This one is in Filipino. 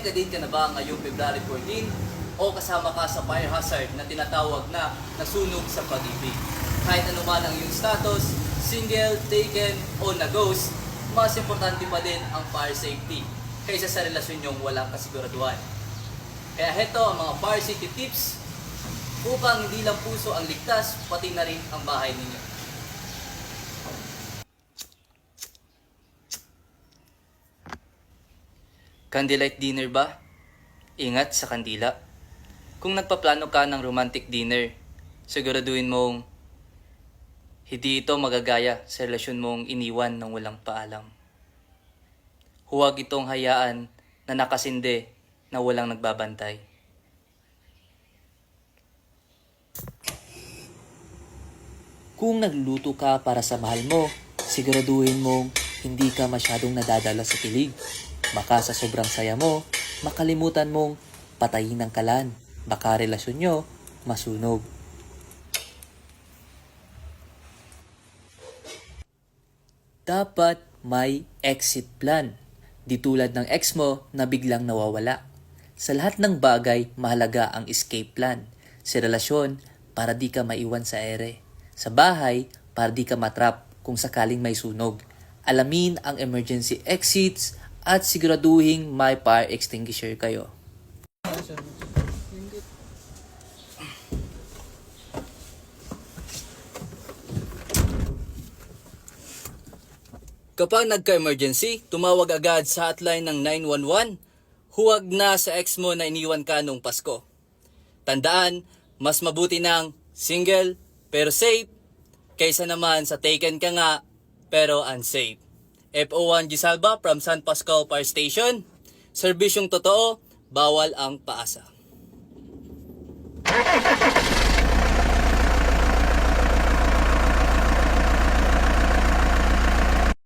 barikadin ka na ba ngayong February 14 o kasama ka sa fire hazard na tinatawag na nasunog sa pag-ibig? Kahit anuman ang iyong status, single, taken o na-ghost, mas importante pa din ang fire safety kaysa sa relasyon nyong walang kasiguraduhan. Kaya heto ang mga fire safety tips upang hindi lang puso ang ligtas, pati na rin ang bahay ninyo. Candlelight dinner ba? Ingat sa kandila. Kung nagpaplano ka ng romantic dinner, siguraduhin mong hindi ito magagaya sa relasyon mong iniwan ng walang paalam. Huwag itong hayaan na nakasinde na walang nagbabantay. Kung nagluluto ka para sa mahal mo, siguraduhin mong hindi ka masyadong nadadala sa kilig. Baka sa sobrang saya mo, makalimutan mong patayin ang kalan. Baka relasyon nyo masunog. Dapat may exit plan. Di tulad ng ex mo na biglang nawawala. Sa lahat ng bagay, mahalaga ang escape plan. Sa relasyon, para di ka maiwan sa ere. Sa bahay, para di ka matrap kung sakaling may sunog. Alamin ang emergency exits at siguraduhin may fire extinguisher kayo. Kapag nagka-emergency, tumawag agad sa hotline ng 911. Huwag na sa ex mo na iniwan ka nung Pasko. Tandaan, mas mabuti ng single pero safe kaysa naman sa taken ka nga pero unsafe. FO1 Gisalba from San Pascual Fire Station. Serbisyong totoo, bawal ang paasa.